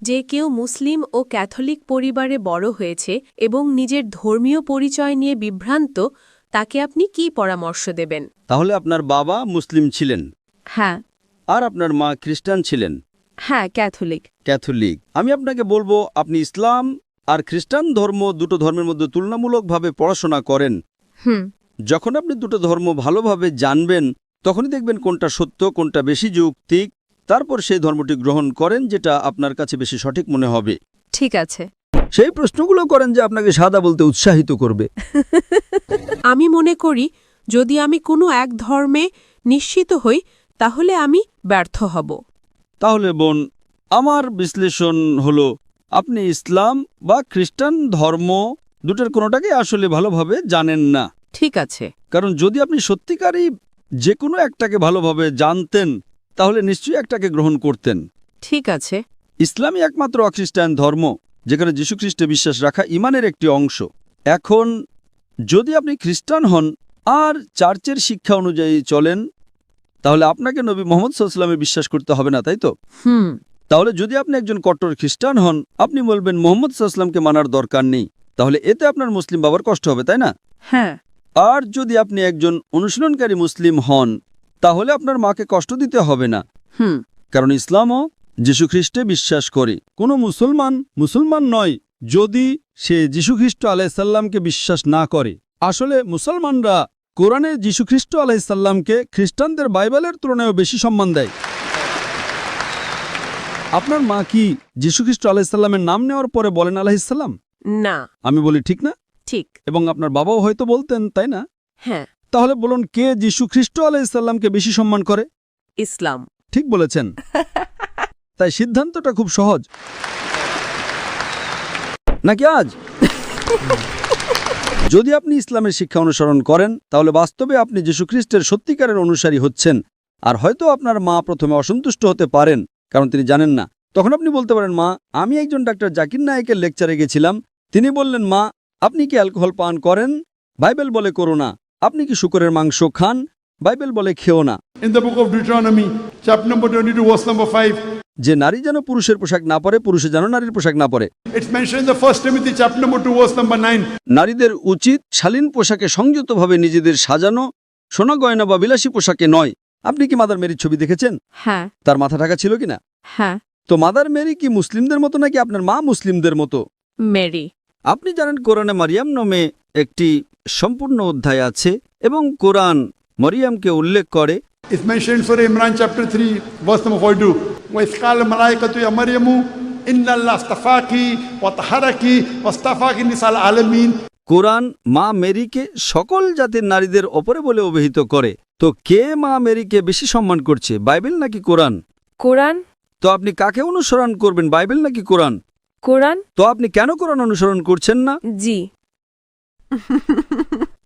যে কেউ মুসলিম ও ক্যাথলিক পরিবারে বড় হয়েছে এবং নিজের ধর্মীয় পরিচয় নিয়ে বিভ্রান্ত, তাকে আপনি কি পরামর্শ দেবেন? তাহলে আপনার বাবা মুসলিম ছিলেন হ্যাঁ। আর আপনার মা খ্রিস্টান ছিলেন। হ্যাঁ, ক্যাথলিক। ক্যাথলিক। আমি আপনাকে বলবো আপনি ইসলাম আর খ্রিস্টান ধর্ম দুটো ধর্মের মধ্যে তুলনামূলকভাবে পড়াশোনা করেন। যখন আপনি দুটো ধর্ম ভালোভাবে জানবেন তখনই দেখবেন কোনটা সত্য, কোনটা বেশি যৌক্তিক, তারপর সেই ধর্মটি গ্রহণ করেন যেটা আপনার কাছে বেশি সঠিক মনে হবে। ঠিক আছে। সেই প্রশ্নগুলো করেন যে আপনাকে সাদা বলতে উৎসাহিত করবে। আমি মনে করি যদি আমি কোনো এক ধর্মে নিশ্চিত হই তাহলে আমি ব্যর্থ হব। তাহলে বোন, আমার বিশ্লেষণ হলো আপনি ইসলাম বা খ্রিস্টান ধর্ম দুটোর কোনোটাকে আসলে ভালোভাবে জানেন না। ঠিক আছে। কারণ যদি আপনি সত্যিকারই যে কোনো একটাকে ভালোভাবে জানতেন তাহলে নিশ্চয়ই একটাকে গ্রহণ করতেন। ঠিক আছে। ইসলামই একমাত্র অখ্রিস্টান ধর্ম যেখানে যীশুখ্রিস্টে বিশ্বাস রাখা ঈমানের একটি অংশ। এখন যদি আপনি খ্রিস্টান হন আর চার্চের শিক্ষা অনুযায়ী চলেন তাহলে আপনাকে নবী মুহাম্মদ সাল্লাল্লাহু আলাইহি ওয়াসাল্লামে বিশ্বাস করতে হবে না, তাই তো? তাহলে যদি আপনি একজন কট্টর খ্রিস্টান হন আপনি বলবেন মুহাম্মদ সাল্লাল্লাহু আলাইহি ওয়াসাল্লামকে মানার দরকার নেই, তাহলে এতে আপনার মুসলিম বাবার কষ্ট হবে, তাই না? হ্যাঁ। আর যদি আপনি একজন অনুশীলনকারী মুসলিম হন তাহলে আপনার মাকে কষ্ট দিতে হবে না, কারণ ইসলামও যীশুখ্রিস্টে বিশ্বাস করে। কোনো মুসলমান নয় যদি সে যীশুখ্রিস্ট আলাইহিস সালামকে বিশ্বাস না করে। আসলে মুসলমানরা কোরআনে যীশুখ্রিস্ট আলাইহিস সালামকে খ্রিস্টানদের বাইবেলের তুলনায়ও বেশি সম্মান দেয়। আপনার মা কি যীশুখ্রিস্ট আলাইহিস সালামের নাম নেওয়ার পরে বলেন আলাইহিস সালাম? না। আমি বলি ঠিক না? ঠিক। এবং আপনার বাবাও হয়তো বলতেন, তাই না? হ্যাঁ। তাহলে বলুন কে যীশুখ্রিস্ট আলাইহিস সালামকে বেশি সম্মান করে? ইসলাম। ঠিক বলেছেন। তাই সিদ্ধান্তটা খুব সহজ নাকি আজ? যদি আপনি ইসলামের শিক্ষা অনুসরণ করেন তাহলে বাস্তবে আপনি যীশুখ্রিস্টের সত্যিকারের অনুসারী হচ্ছেন। আর হয়তো আপনার মা প্রথমে অসন্তুষ্ট হতে পারেন কারণ তিনি জানেন না। তখন আপনি বলতে পারেন, মা, আমি একজন ডাক্তার জাকির নায়েকের লেকচারে গেছিলাম, তিনি বললেন, মা, আপনি কি অ্যালকোহল পান করেন? বাইবেল বলে করো না। আপনি কি শূকরের মাংস খান? বাইবেল বলে খেও না। In the book of Deuteronomy, chapter number 22, verse number 5, যে নারী যেন পুরুষের পোশাক না পরে, পুরুষে যেন নারীর পোশাক না পরে। it's mentioned in the 1 Timothy, chapter number 2, verse number 9. নারীদের উচিত শালীন পোশাকে সংযতভাবে নিজেদের সাজানো, সোনা গয়না বা বিলাসী পোশাকে নয়। আপনি কি মাদার মেরির ছবি দেখেছেন? হ্যাঁ। তার মাথা ঢাকা ছিল কিনা? হ্যাঁ। তো মাদার মেরি কি মুসলিমদের মতো নাকি আপনার মা মুসলিমদের মতো? মেরি। আপনি জানেন কোরআনে মারিয়াম নামে একটি সম্পূর্ণ অধ্যায় আছে এবং কোরআন মরিয়ামকে উল্লেখ করে। It's mentioned for Imran, chapter 3, verse number 42. وَإِذْ قَالَ الْمَلَائِكَةُ يَا مَرْيَمُ إِنَّ اللَّهَ اصْطَفَاكِ وَطَهَّرَكِ وَاصْطَفَاكِ نِسَاءَ الْعَالَمِينَ। কোরআন মা মেরিকে সকল জাতির নারীদের ওপরে বলে অভিহিত করে। তো কে মা মেরিকে বেশি সম্মান করছে, বাইবেল নাকি কোরআন? কোরআন। তো আপনি কাকে অনুসরণ করবেন, বাইবেল নাকি কোরআন? কোরআন। তো আপনি কেন কোরআন অনুসরণ করছেন না? জি।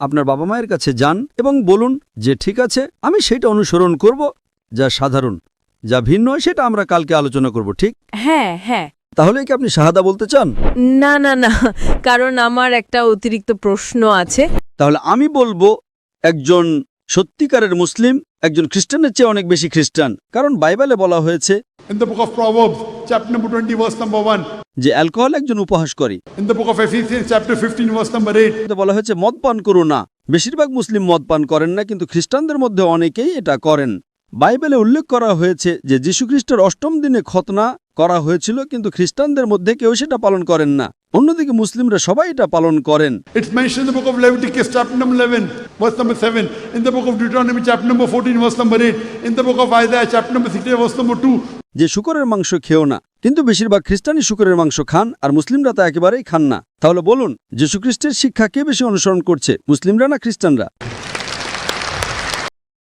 আপনার বাবা মায়ের কাছে যান এবং বলুন যে ঠিক আছে, আমি সেটা অনুসরণ করব যা সাধারণ, যা ভিন্ন সেটা আমরা কালকে আলোচনা করব, ঠিক? হ্যাঁ হ্যাঁ। তাহলে কি আপনি শাহাদা বলতে চান? না না না, কারণ আমার একটা অতিরিক্ত প্রশ্ন আছে। তাহলে আমি বলবো একজন সত্যিকারের মুসলিম একজন খ্রিস্টানের চেয়ে অনেক বেশি খ্রিস্টান, কারণ বাইবেলে বলা হয়েছে In the book of Proverbs, chapter number 20, verse number 1. যে অ্যালকোহল একজন উপহাস করে। In the book of Ephesians, chapter 15, verse number 8. বলা হয়েছে মদ পান করো না। বেশিরভাগ মুসলিম মদ পান করেন না, কিন্তু খ্রিস্টানদের মধ্যে অনেকেই এটা করেন। বাইবেলে উল্লেখ করা হয়েছে যে যীশুখ্রিস্টের অষ্টম দিনে খতনা করা হয়েছিল, কিন্তু খ্রিস্টানদের মধ্যে কেউ সেটা পালন করেন না। অন্যদিকে মুসলিমরা সবাই এটা পালন করেন। It's mentioned in the book of Leviticus, chapter number 11, verse number 7. In the book of Deuteronomy, chapter number 14, verse number 8. In the book of Isaiah, chapter number 60, verse number 2. যে শূকরের মাংস খেও না, কিন্তু বেশিরভাগ খ্রিস্টানই শূকরের মাংস খান আর মুসলিমরা তা একেবারেই খান না। তাহলে বলুন যীশুখ্রিস্টের শিক্ষা কে বেশি অনুসরণ করছে, মুসলিমরা না খ্রিস্টানরা?